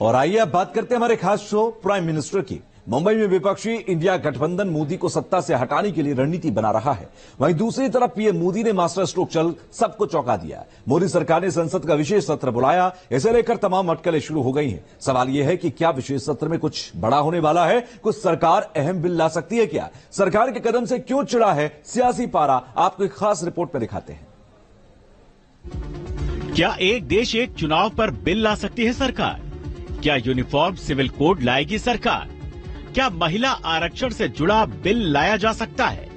और आइए अब बात करते हैं हमारे खास शो प्राइम मिनिस्टर की। मुंबई में विपक्षी इंडिया गठबंधन मोदी को सत्ता से हटाने के लिए रणनीति बना रहा है। वहीं दूसरी तरफ पीएम मोदी ने मास्टर स्ट्रोक चल सबको चौंका दिया। मोदी सरकार ने संसद का विशेष सत्र बुलाया, इसे लेकर तमाम अटकलें शुरू हो गई हैं। सवाल यह है कि क्या विशेष सत्र में कुछ बड़ा होने वाला है? कुछ सरकार अहम बिल ला सकती है क्या? सरकार के कदम से क्यों चिढ़ा है सियासी पारा? आपको एक खास रिपोर्ट में दिखाते हैं। क्या एक देश एक चुनाव पर बिल ला सकती है सरकार? क्या यूनिफॉर्म सिविल कोड लाएगी सरकार? क्या महिला आरक्षण से जुड़ा बिल लाया जा सकता है?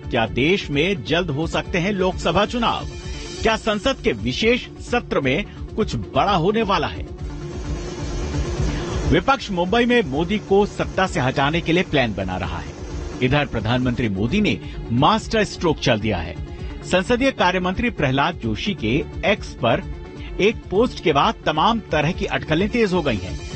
क्या देश में जल्द हो सकते हैं लोकसभा चुनाव? क्या संसद के विशेष सत्र में कुछ बड़ा होने वाला है? विपक्ष मुंबई में मोदी को सत्ता से हटाने के लिए प्लान बना रहा है। इधर प्रधानमंत्री मोदी ने मास्टर स्ट्रोक चल दिया है। संसदीय कार्य मंत्री प्रहलाद जोशी के एक्स पर एक पोस्ट के बाद तमाम तरह की अटकलें तेज हो गई हैं।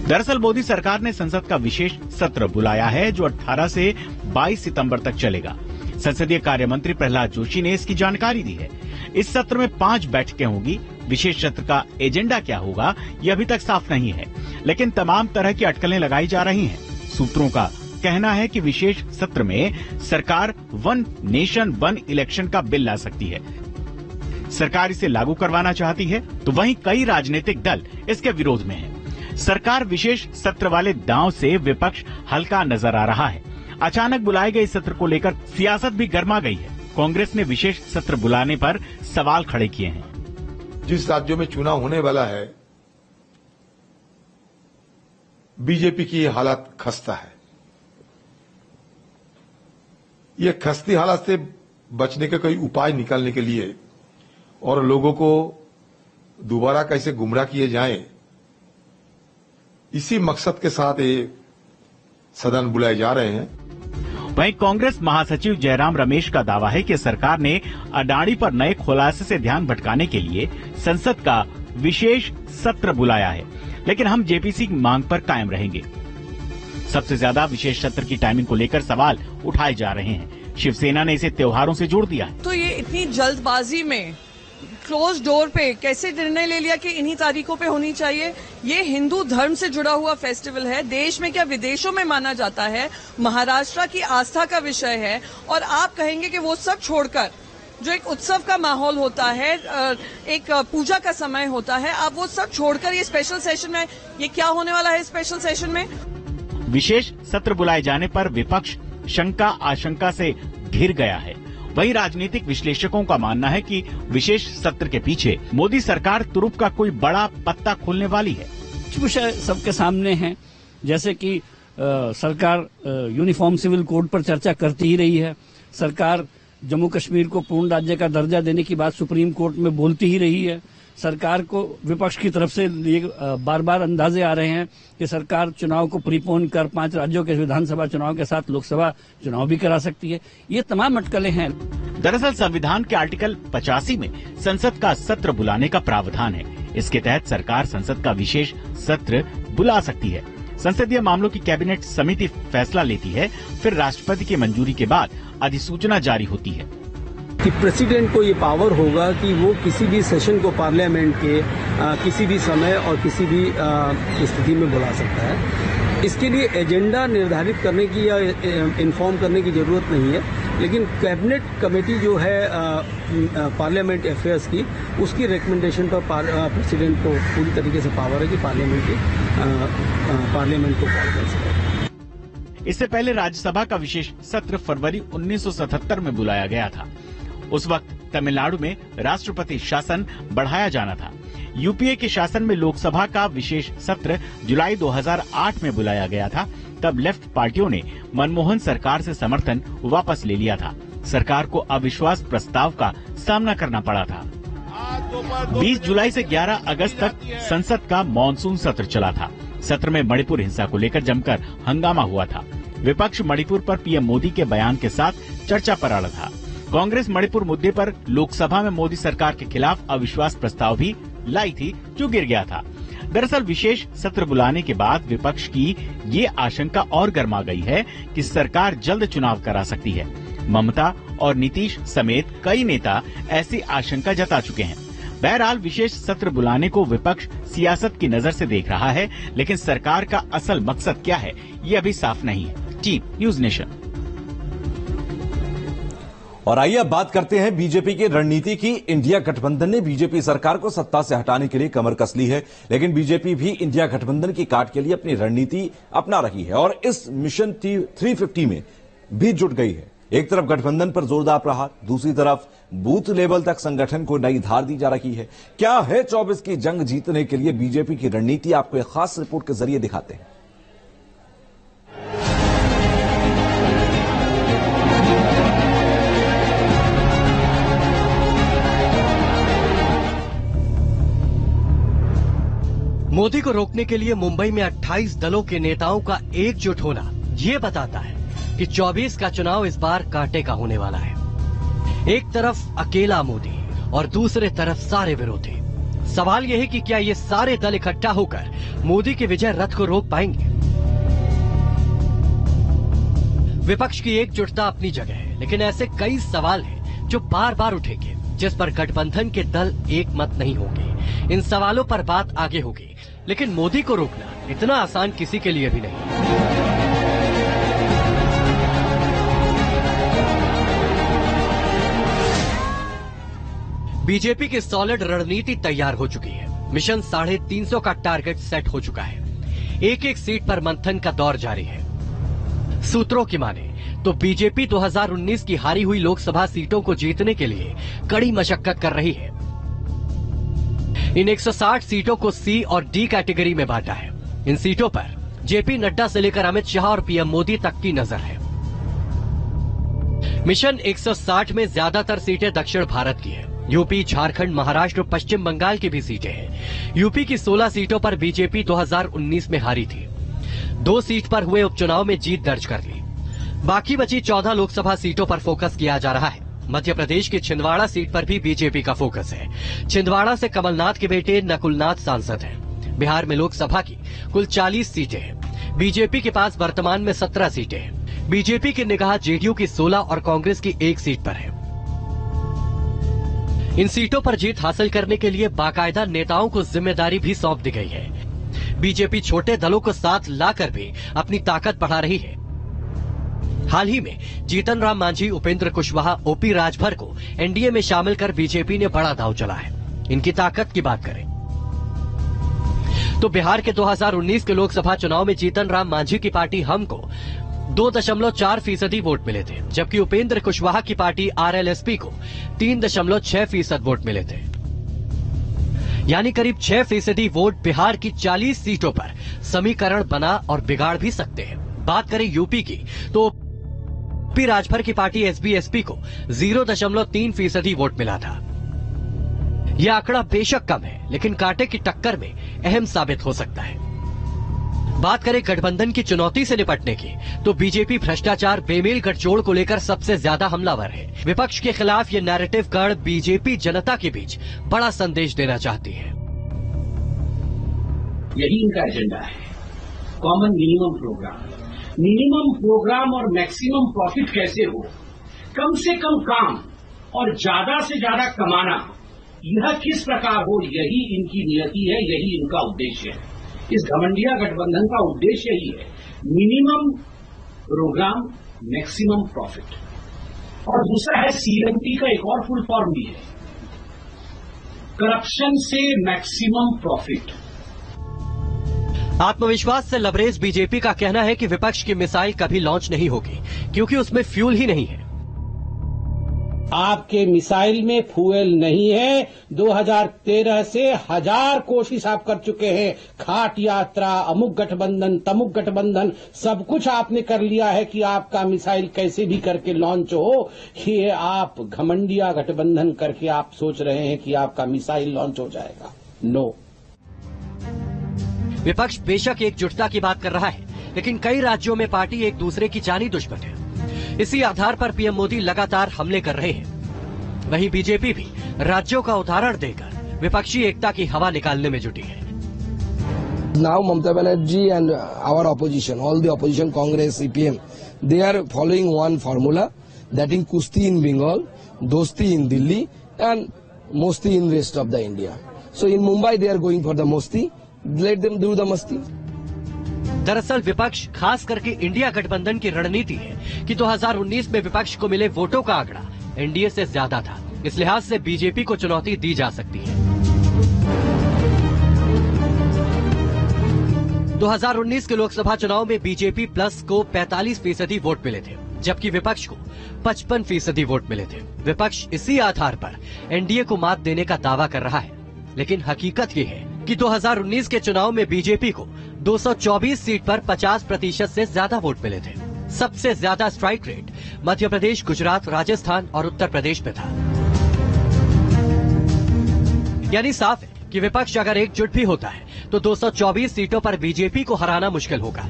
दरअसल मोदी सरकार ने संसद का विशेष सत्र बुलाया है जो 18 से 22 सितंबर तक चलेगा। संसदीय कार्य मंत्री प्रहलाद जोशी ने इसकी जानकारी दी है। इस सत्र में 5 बैठकें होंगी। विशेष सत्र का एजेंडा क्या होगा ये अभी तक साफ नहीं है, लेकिन तमाम तरह की अटकलें लगाई जा रही हैं। सूत्रों का कहना है कि विशेष सत्र में सरकार वन नेशन वन इलेक्शन का बिल ला सकती है। सरकार इसे लागू करवाना चाहती है तो वहीं कई राजनीतिक दल इसके विरोध में हैं। सरकार विशेष सत्र वाले दांव से विपक्ष हल्का नजर आ रहा है। अचानक बुलाए गए सत्र को लेकर सियासत भी गर्मा गई है। कांग्रेस ने विशेष सत्र बुलाने पर सवाल खड़े किए हैं। जिस राज्यों में चुनाव होने वाला है, बीजेपी की हालत खस्ता है। ये खस्ती हालत से बचने का कोई उपाय निकालने के लिए और लोगों को दोबारा कैसे गुमराह किए जाएं, इसी मकसद के साथ ये सदन बुलाए जा रहे हैं। वहीं कांग्रेस महासचिव जयराम रमेश का दावा है कि सरकार ने अडानी पर नए खुलासे से ध्यान भटकाने के लिए संसद का विशेष सत्र बुलाया है, लेकिन हम जेपीसी की मांग पर कायम रहेंगे। सबसे ज्यादा विशेष सत्र की टाइमिंग को लेकर सवाल उठाए जा रहे हैं। शिवसेना ने इसे त्योहारों से जोड़ दिया है। तो ये इतनी जल्दबाजी में क्लोज डोर पे कैसे निर्णय ले लिया कि इन्हीं तारीखों पे होनी चाहिए? ये हिंदू धर्म से जुड़ा हुआ फेस्टिवल है। देश में क्या विदेशों में माना जाता है। महाराष्ट्र की आस्था का विषय है और आप कहेंगे कि वो सब छोड़कर जो एक उत्सव का माहौल होता है, एक पूजा का समय होता है, आप वो सब छोड़कर ये स्पेशल सेशन में, ये क्या होने वाला है स्पेशल सेशन में? विशेष सत्र बुलाए जाने पर विपक्ष शंका आशंका से घिर गया है। वहीं राजनीतिक विश्लेषकों का मानना है कि विशेष सत्र के पीछे मोदी सरकार तुरुप का कोई बड़ा पत्ता खोलने वाली है। विषय सबके सामने हैं, जैसे कि सरकार यूनिफॉर्म सिविल कोड पर चर्चा करती ही रही है। सरकार जम्मू कश्मीर को पूर्ण राज्य का दर्जा देने की बात सुप्रीम कोर्ट में बोलती ही रही है। सरकार को विपक्ष की तरफ से ये बार बार अंदाजे आ रहे हैं कि सरकार चुनाव को प्रीपोन कर 5 राज्यों के विधानसभा चुनाव के साथ लोकसभा चुनाव भी करा सकती है। ये तमाम अटकलें हैं। दरअसल संविधान के आर्टिकल 85 में संसद का सत्र बुलाने का प्रावधान है। इसके तहत सरकार संसद का विशेष सत्र बुला सकती है। संसदीय मामलों की कैबिनेट समिति फैसला लेती है, फिर राष्ट्रपति की मंजूरी के बाद अधिसूचना जारी होती है कि प्रेसिडेंट को ये पावर होगा कि वो किसी भी सेशन को पार्लियामेंट के किसी भी समय और किसी भी स्थिति में बुला सकता है। इसके लिए एजेंडा निर्धारित करने की या इन्फॉर्म करने की जरूरत नहीं है, लेकिन कैबिनेट कमेटी जो है पार्लियामेंट अफेयर्स की, उसकी रिकमेंडेशन पर प्रेसिडेंट को पूरी तरीके से पावर है कि पार्लियामेंट को कॉल कर सके। इससे पहले राज्यसभा का विशेष सत्र फरवरी 1977 में बुलाया गया था। उस वक्त तमिलनाडु में राष्ट्रपति शासन बढ़ाया जाना था। यूपीए के शासन में लोकसभा का विशेष सत्र जुलाई 2008 में बुलाया गया था। तब लेफ्ट पार्टियों ने मनमोहन सरकार से समर्थन वापस ले लिया था। सरकार को अविश्वास प्रस्ताव का सामना करना पड़ा था। 20 जुलाई से 11 अगस्त तक संसद का मॉनसून सत्र चला था। सत्र में मणिपुर हिंसा को लेकर जमकर हंगामा हुआ था। विपक्ष मणिपुर पर पीएम मोदी के बयान के साथ चर्चा पर अड़ा था। कांग्रेस मणिपुर मुद्दे पर लोकसभा में मोदी सरकार के खिलाफ अविश्वास प्रस्ताव भी लाई थी, जो गिर गया था। दरअसल विशेष सत्र बुलाने के बाद विपक्ष की ये आशंका और गर्मा गई है कि सरकार जल्द चुनाव करा सकती है। ममता और नीतीश समेत कई नेता ऐसी आशंका जता चुके हैं। बहरहाल विशेष सत्र बुलाने को विपक्ष सियासत की नजर से देख रहा है, लेकिन सरकार का असल मकसद क्या है ये अभी साफ नहीं है। Team news nation. और आइए अब बात करते हैं बीजेपी की रणनीति की। इंडिया गठबंधन ने बीजेपी सरकार को सत्ता से हटाने के लिए कमर कस ली है, लेकिन बीजेपी भी इंडिया गठबंधन की काट के लिए अपनी रणनीति अपना रही है और इस मिशन 350 में भी जुट गई है। एक तरफ गठबंधन पर जोरदार प्रहार, दूसरी तरफ बूथ लेवल तक संगठन को नई धार दी जा रही है। क्या है 24 की जंग जीतने के लिए बीजेपी की रणनीति, आपको एक खास रिपोर्ट के जरिए दिखाते हैं। मोदी को रोकने के लिए मुंबई में 28 दलों के नेताओं का एकजुट होना ये बताता है कि 24 का चुनाव इस बार कांटे का होने वाला है। एक तरफ अकेला मोदी और दूसरे तरफ सारे विरोधी। सवाल यह है कि क्या ये सारे दल इकट्ठा होकर मोदी के विजय रथ को रोक पाएंगे? विपक्ष की एकजुटता अपनी जगह है, लेकिन ऐसे कई सवाल हैं जो बार बार उठेंगे, जिस पर गठबंधन के दल एक मत नहीं होंगे। इन सवालों पर बात आगे होगी, लेकिन मोदी को रोकना इतना आसान किसी के लिए भी नहीं। बीजेपी की सॉलिड रणनीति तैयार हो चुकी है। मिशन 350 का टारगेट सेट हो चुका है। एक एक सीट पर मंथन का दौर जारी है। सूत्रों की माने तो बीजेपी 2019 की हारी हुई लोकसभा सीटों को जीतने के लिए कड़ी मशक्कत कर रही है। इन 160 सीटों को सी और डी कैटेगरी में बांटा है। इन सीटों पर जेपी नड्डा से लेकर अमित शाह और पीएम मोदी तक की नजर है। मिशन 160 में ज्यादातर सीटें दक्षिण भारत की है। यूपी, झारखंड, महाराष्ट्र, पश्चिम बंगाल की भी सीटें हैं। यूपी की 16 सीटों पर बीजेपी 2019 में हारी थी। 2 सीट पर हुए उपचुनाव में जीत दर्ज कर ली। बाकी बची 14 लोकसभा सीटों पर फोकस किया जा रहा है। मध्य प्रदेश की छिंदवाड़ा सीट पर भी बीजेपी का फोकस है। छिंदवाड़ा से कमलनाथ के बेटे नकुलनाथ सांसद हैं। बिहार में लोकसभा की कुल 40 सीटें हैं। बीजेपी के पास वर्तमान में 17 सीटें हैं। बीजेपी की निगाह जेडीयू की 16 और कांग्रेस की 1 सीट पर है। इन सीटों पर जीत हासिल करने के लिए बाकायदा नेताओं को जिम्मेदारी भी सौंप दी गई है। बीजेपी छोटे दलों को साथ लाकर भी अपनी ताकत बढ़ा रही है। हाल ही में जीतन राम मांझी, उपेंद्र कुशवाहा, ओपी राजभर को एनडीए में शामिल कर बीजेपी ने बड़ा दांव चला है। इनकी ताकत की बात करें तो बिहार के 2019 के लोकसभा चुनाव में जीतन राम मांझी की पार्टी हम को 2.4% वोट मिले थे, जबकि उपेंद्र कुशवाहा की पार्टी आरएलएसपी को 3.6% वोट मिले थे। यानी करीब 6% वोट बिहार की 40 सीटों पर समीकरण बना और बिगाड़ भी सकते हैं। बात करें यूपी की तो ओपी राजभर की पार्टी एसबीएसपी को 0.3% वोट मिला था। यह आंकड़ा बेशक कम है, लेकिन कांटे की टक्कर में अहम साबित हो सकता है। बात करें गठबंधन की चुनौती से निपटने की तो बीजेपी भ्रष्टाचार, बेमेल गठजोड़ को लेकर सबसे ज्यादा हमलावर है। विपक्ष के खिलाफ ये नैरेटिव गढ़ बीजेपी जनता के बीच बड़ा संदेश देना चाहती है। यही इनका एजेंडा है, कॉमन मिनिमम प्रोग्राम और मैक्सिमम प्रॉफिट कैसे हो, कम से कम काम और ज्यादा से ज्यादा कमाना, यह किस प्रकार हो, यही इनकी नियति है, यही इनका उद्देश्य है। इस घमंडिया गठबंधन का उद्देश्य ही है मिनिमम प्रोग्राम मैक्सिमम प्रॉफिट। और दूसरा है सीएमपी का एक और फुल फॉर्म भी है, करप्शन से मैक्सिमम प्रॉफिट। आत्मविश्वास से लबरेज बीजेपी का कहना है कि विपक्ष की मिसाइल कभी लॉन्च नहीं होगी, क्योंकि उसमें फ्यूल ही नहीं है। आपके मिसाइल में फ्यूल नहीं है। 2013 से 1000 कोशिश आप कर चुके हैं। खाट यात्रा, अमुक गठबंधन, तमुक गठबंधन, सब कुछ आपने कर लिया है कि आपका मिसाइल कैसे भी करके लॉन्च हो। ये आप घमंडिया गठबंधन करके आप सोच रहे हैं कि आपका मिसाइल लॉन्च हो जाएगा। नो। विपक्ष बेशक एकजुटता की बात कर रहा है, लेकिन कई राज्यों में पार्टी एक दूसरे की जानी दुश्मन है। इसी आधार पर पीएम मोदी लगातार हमले कर रहे हैं। वहीं बीजेपी भी राज्यों का उदाहरण देकर विपक्षी एकता की हवा निकालने में जुटी है। Now Mamata Banerjee and our opposition, all the opposition, Congress, CPM, they are following one formula, that in Kusti in Bengal, Dosti in Delhi, and mostly in rest of the India. So in Mumbai they are going for the masti. Let them do the masti. दरअसल विपक्ष खास करके India गठबंधन की रणनीति है कि 2019 में विपक्ष को मिले वोटों का आंकड़ा एनडीए से ज्यादा था। इस लिहाज से बीजेपी को चुनौती दी जा सकती है। 2019 के लोकसभा चुनाव में बीजेपी प्लस को 45% वोट मिले थे, जबकि विपक्ष को 55% वोट मिले थे। विपक्ष इसी आधार पर एनडीए को मात देने का दावा कर रहा है, लेकिन हकीकत ये है कि 2019 के चुनाव में बीजेपी को 224 सीट पर 50% से ज्यादा वोट मिले थे। सबसे ज्यादा स्ट्राइक रेट मध्य प्रदेश, गुजरात, राजस्थान और उत्तर प्रदेश में था। यानी साफ है कि विपक्ष अगर एकजुट भी होता है तो 224 सीटों पर बीजेपी को हराना मुश्किल होगा।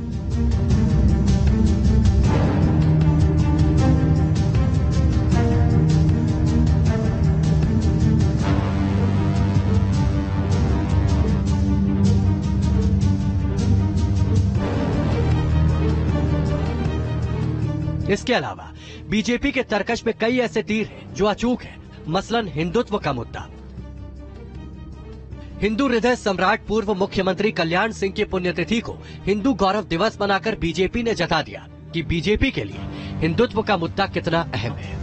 इसके अलावा बीजेपी के तर्कश में कई ऐसे तीर हैं जो अचूक हैं। मसलन हिंदुत्व का मुद्दा। हिंदू हृदय सम्राट पूर्व मुख्यमंत्री कल्याण सिंह की पुण्यतिथि को हिंदू गौरव दिवस मनाकर बीजेपी ने जता दिया कि बीजेपी के लिए हिंदुत्व का मुद्दा कितना अहम है।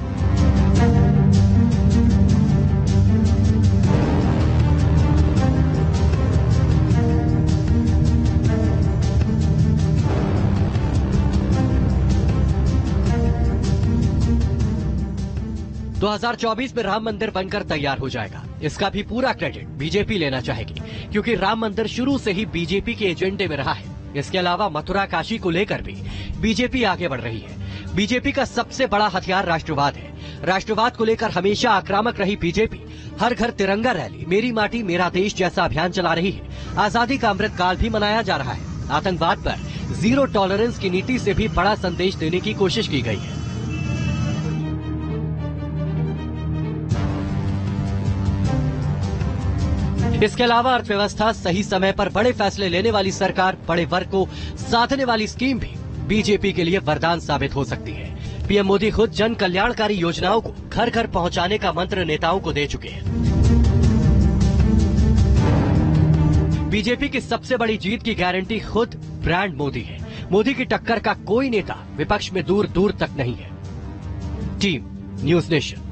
तो 2024 में राम मंदिर बनकर तैयार हो जाएगा। इसका भी पूरा क्रेडिट बीजेपी लेना चाहेगी, क्योंकि राम मंदिर शुरू से ही बीजेपी के एजेंडे में रहा है। इसके अलावा मथुरा काशी को लेकर भी बीजेपी आगे बढ़ रही है। बीजेपी का सबसे बड़ा हथियार राष्ट्रवाद है। राष्ट्रवाद को लेकर हमेशा आक्रामक रही बीजेपी हर घर तिरंगा रैली, मेरी माटी मेरा देश जैसा अभियान चला रही है। आजादी का अमृतकाल भी मनाया जा रहा है। आतंकवाद पर जीरो टॉलरेंस की नीति से भी बड़ा संदेश देने की कोशिश की गई है। इसके अलावा अर्थव्यवस्था, सही समय पर बड़े फैसले लेने वाली सरकार, बड़े वर्ग को साधने वाली स्कीम भी बीजेपी के लिए वरदान साबित हो सकती है। पीएम मोदी खुद जन कल्याणकारी योजनाओं को घर घर पहुंचाने का मंत्र नेताओं को दे चुके हैं। बीजेपी की सबसे बड़ी जीत की गारंटी खुद ब्रांड मोदी है। मोदी की टक्कर का कोई नेता विपक्ष में दूर दूर तक नहीं है। Team news nation.